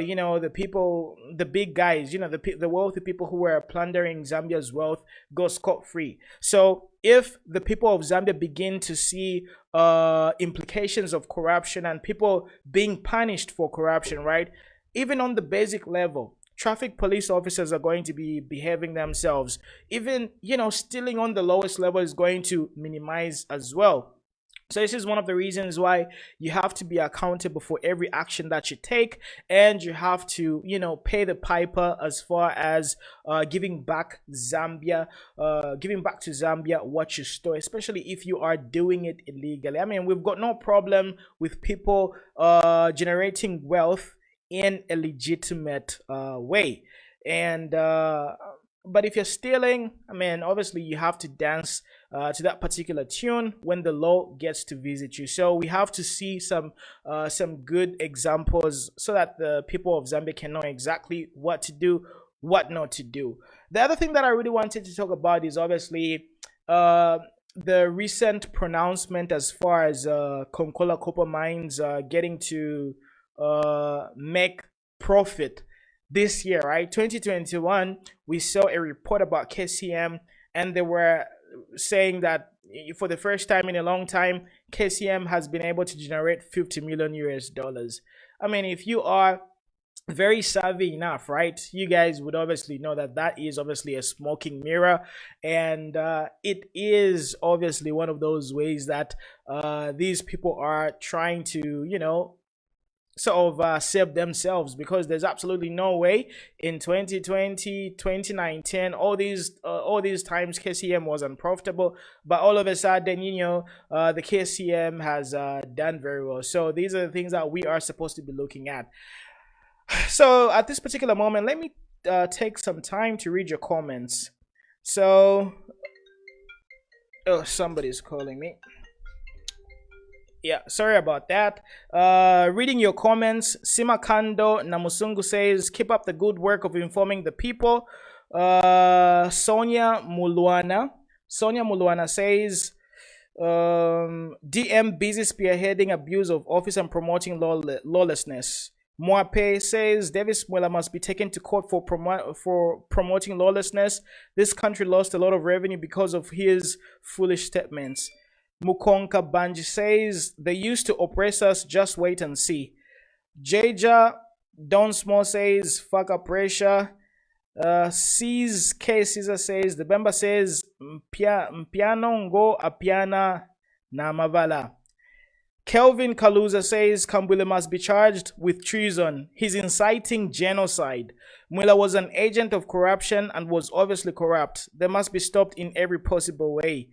you know, the people, the big guys, you know, the wealthy people who were plundering Zambia's wealth go scot-free. So if the people of Zambia begin to see implications of corruption and people being punished for corruption, right, even on the basic level, traffic police officers are going to be behaving themselves. Even, you know, stealing on the lowest level is going to minimize as well. So this is one of the reasons why you have to be accountable for every action that you take, and you have to, you know, pay the piper as far as giving back to Zambia what you stole, especially if you are doing it illegally. I mean, we've got no problem with people generating wealth in a legitimate way, and but if you're stealing, I mean, obviously you have to dance to that particular tune when the law gets to visit you. So we have to see some good examples so that the people of Zambia can know exactly what to do, what not to do. The other thing that I really wanted to talk about is obviously the recent pronouncement as far as Konkola copper mines getting to make profit this year, right? 2021, we saw a report about KCM, and they were saying that for the first time in a long time, KCM has been able to generate 50 million US dollars. I mean, if you are very savvy enough, right, you guys would obviously know that that is obviously a smoking mirror, and it is obviously one of those ways that these people are trying to, you know, sort of save themselves, because there's absolutely no way in 2020, 2019, all these times KCM was unprofitable, but all of a sudden, you know, the KCM has done very well. So these are the things that we are supposed to be looking at. So at this particular moment, let me take some time to read your comments. So, oh, somebody's calling me. Yeah, sorry about that. Reading your comments, Simakando Namusungu says, keep up the good work of informing the people. Sonia Mulwana says, DM busy spearheading abuse of office and promoting lawlessness. Mwape says, Davies Mwila must be taken to court for promoting lawlessness. This country lost a lot of revenue because of his foolish statements. Mukonka Banji says, they used to oppress us, just wait and see. Jaja Don Small says, fuck up pressure. C's K Caesar says, the Bemba says, Mpiano ngo apiana na mavala. Kelvin Kaluza says, Kambwili must be charged with treason. He's inciting genocide. Mwila was an agent of corruption and was obviously corrupt. They must be stopped in every possible way.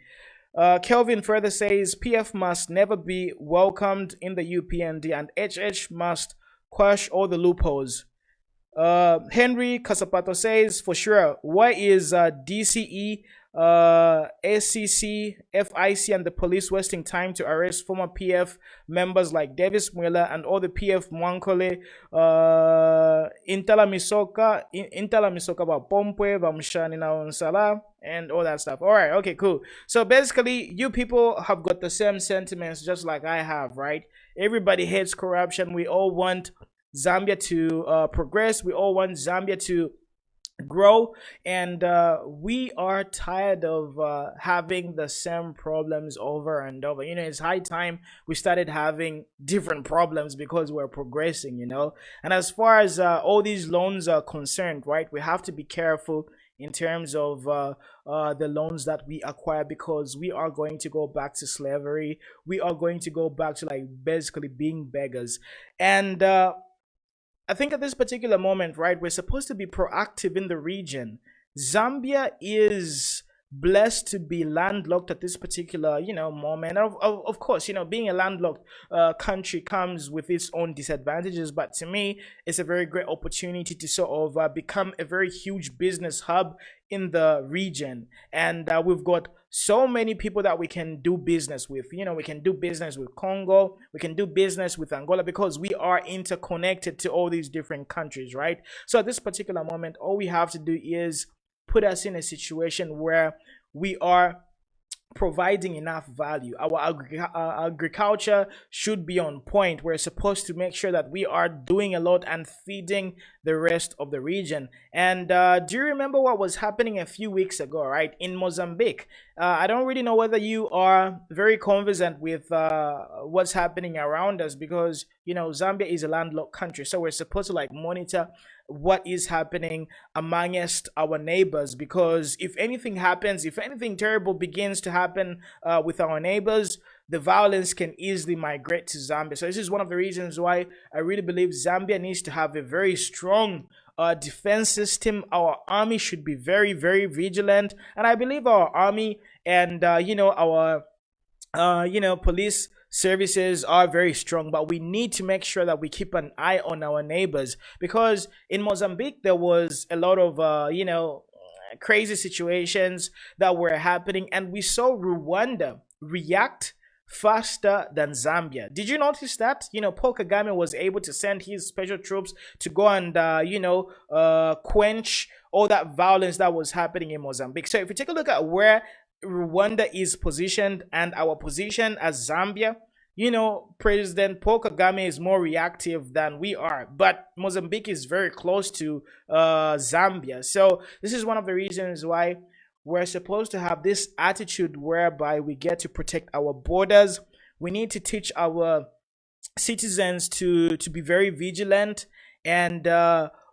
Kelvin further says, PF must never be welcomed in the UPND, and HH must quash all the loopholes. Henry Casapato says, for sure, why is DCE, ACC, FIC and the police wasting time to arrest former PF members like Davies Mwila and all the PF Mwankole, Intala Misoka Bapompwe, Vamshani Naonsala, and all that stuff. Alright, okay, cool. So basically, you people have got the same sentiments just like I have, right? Everybody hates corruption. We all want Zambia to progress. We all want Zambia to grow, and we are tired of having the same problems over and over. You know, it's high time we started having different problems because we're progressing, you know. And as far as all these loans are concerned, right, we have to be careful in terms of the loans that we acquire, because we are going to go back to slavery. We are going to go back to like basically being beggars. And I think at this particular moment, right, we're supposed to be proactive in the region. Zambia is blessed to be landlocked at this particular, you know, moment. Of course, you know, being a landlocked country comes with its own disadvantages, but to me, it's a very great opportunity to sort of become a very huge business hub in the region. And we've got so many people that we can do business with. You know, we can do business with Congo, we can do business with Angola, because we are interconnected to all these different countries, right? So at this particular moment, all we have to do is put us in a situation where we are providing enough value. Our agriculture should be on point. We're supposed to make sure that we are doing a lot and feeding the rest of the region. And do you remember what was happening a few weeks ago, right, in Mozambique? I don't really know whether you are very conversant with what's happening around us, because Zambia is a landlocked country, so we're supposed to like monitor what is happening amongst our neighbors, because if anything happens, if anything terrible begins to happen with our neighbors, the violence can easily migrate to Zambia. So this is one of the reasons why I really believe Zambia needs to have a very strong defense system. Our army should be very, very vigilant, and I believe our army and our police services are very strong, but we need to make sure that we keep an eye on our neighbors, because in Mozambique there was a lot of crazy situations that were happening, and we saw Rwanda react faster than Zambia. Did you notice that? Paul Kagame was able to send his special troops to go and quench all that violence that was happening in Mozambique. So if you take a look at where Rwanda is positioned and our position as Zambia, President Paul Kagame is more reactive than we are, but Mozambique is very close to Zambia. So this is one of the reasons why we're supposed to have this attitude whereby we get to protect our borders. We need to teach our citizens to be very vigilant, and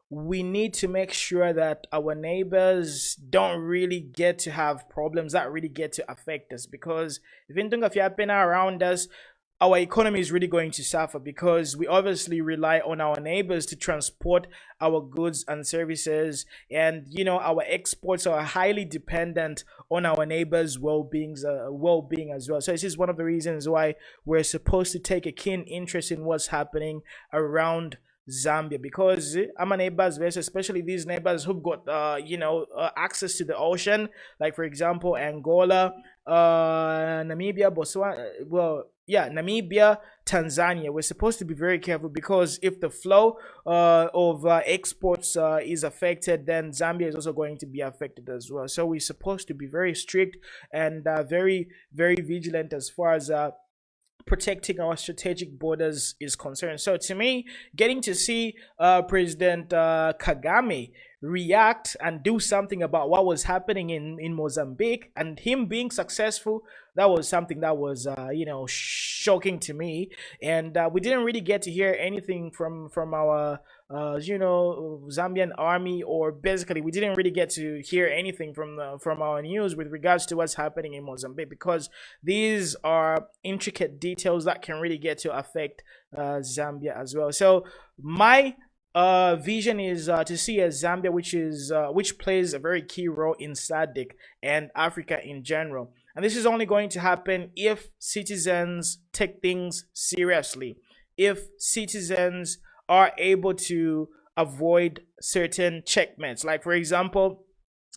we need to make sure that our neighbors don't really get to have problems that really get to affect us, because if anything happens around us, our economy is really going to suffer, because we obviously rely on our neighbors to transport our goods and services, and our exports are highly dependent on our neighbors' well-being as well. So this is one of the reasons why we're supposed to take a keen interest in what's happening around Zambia, because our neighbors, especially these neighbors who've got access to the ocean, like for example Angola, Namibia, Botswana, Namibia, Tanzania. We're supposed to be very careful, because if the flow of exports is affected, then Zambia is also going to be affected as well. So we're supposed to be very strict and very, very vigilant as far as protecting our strategic borders is concerned. So to me, getting to see President Kagame react and do something about what was happening in Mozambique, and him being successful, that was something that was shocking to me. And we didn't really get to hear anything from our Zambian army, or basically we didn't really get to hear anything from our news with regards to what's happening in Mozambique, because these are intricate details that can really get to affect Zambia as well. So my vision is to see a Zambia which plays a very key role in SADC and Africa in general. And this is only going to happen if citizens take things seriously, if citizens are able to avoid certain checkmates, like for example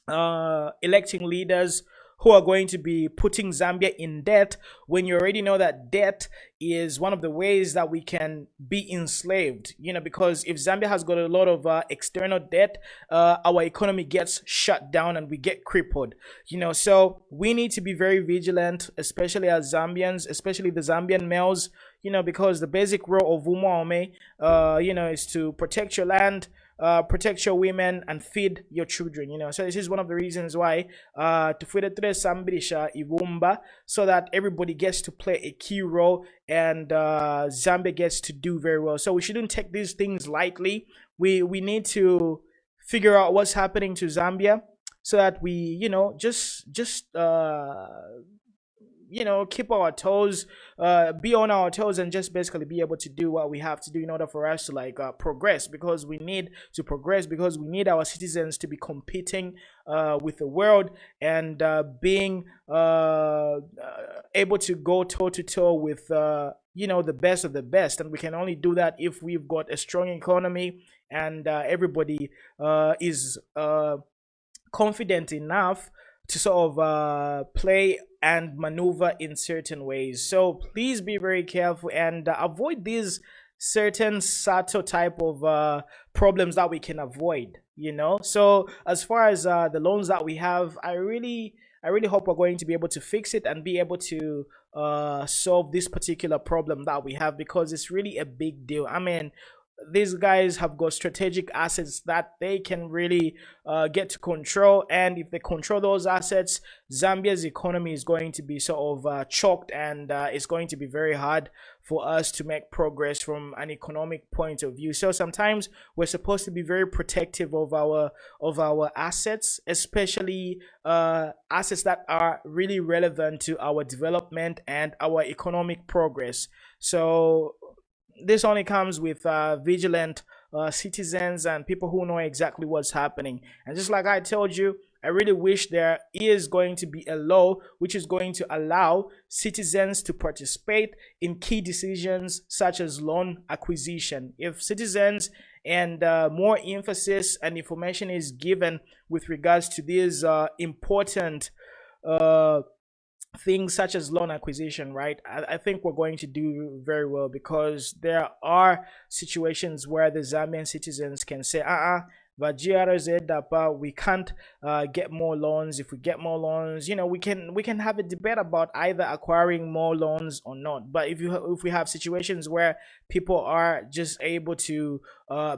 electing leaders who are going to be putting Zambia in debt, when you already know that debt is one of the ways that we can be enslaved, because if Zambia has got a lot of external debt, our economy gets shut down and we get crippled, so we need to be very vigilant, especially as Zambians, especially the Zambian males, because the basic role of Umwaume, is to protect your land, protect your women, and feed your children. So this is one of the reasons why to feed Sambirisha Ivumba, so that everybody gets to play a key role, and Zambia gets to do very well. So we shouldn't take these things lightly. We need to figure out what's happening to Zambia, so that we keep our toes, be on our toes, and just basically be able to do what we have to do in order for us to progress, because we need to progress, because we need our citizens to be competing with the world, and being able to go toe to toe with the best of the best. And we can only do that if we've got a strong economy, and everybody is confident enough to sort of play and maneuver in certain ways. So please be very careful and avoid these certain subtle type of problems that we can avoid, So as far as the loans that we have, I really hope we're going to be able to fix it and be able to solve this particular problem that we have, because it's really a big deal. I mean, these guys have got strategic assets that they can really get to control, and if they control those assets, Zambia's economy is going to be sort of choked, and it's going to be very hard for us to make progress from an economic point of view. So sometimes we're supposed to be very protective of our assets, especially assets that are really relevant to our development and our economic progress. So this only comes with vigilant citizens and people who know exactly what's happening. And just like I told you, I really wish there is going to be a law which is going to allow citizens to participate in key decisions such as loan acquisition. If citizens and more emphasis and information is given with regards to these important things such as loan acquisition, right, I think we're going to do very well, because there are situations where the Zambian citizens can say, we can't get more loans. If we get more loans, we can have a debate about either acquiring more loans or not. But if we have situations where people are just able to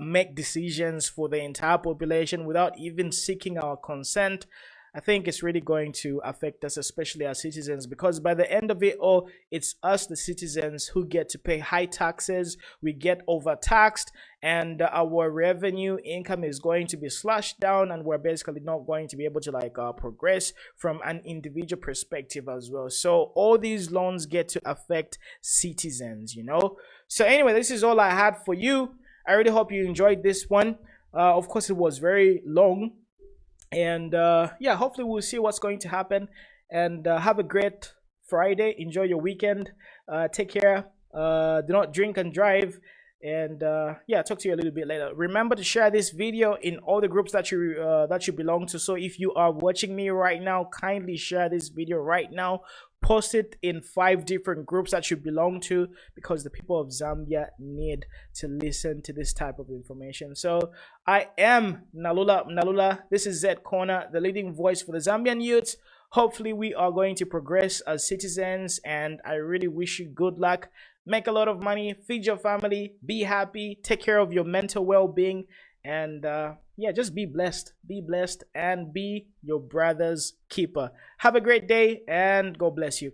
make decisions for the entire population without even seeking our consent, I think it's really going to affect us, especially as citizens, because by the end of it all, it's us, the citizens, who get to pay high taxes. We get overtaxed, and our revenue income is going to be slashed down, and we're basically not going to be able to progress from an individual perspective as well. So all these loans get to affect citizens, So anyway, this is all I had for you. I really hope you enjoyed this one. Of course, it was very long. And yeah, hopefully we'll see what's going to happen, and have a great Friday. Enjoy your weekend. Take care. Do not drink and drive, and yeah, talk to you a little bit later. Remember to share this video in all the groups that you belong to. So if you are watching me right now, kindly share this video right now. Post it in 5 different groups that you belong to, because the people of Zambia need to listen to this type of information. So I am Nalula. This is Zed Corner, the leading voice for the Zambian youths. Hopefully we are going to progress as citizens, and I really wish you good luck. Make a lot of money, feed your family, be happy, take care of your mental well-being, and yeah, just be blessed, and be your brother's keeper. Have a great day, and God bless you.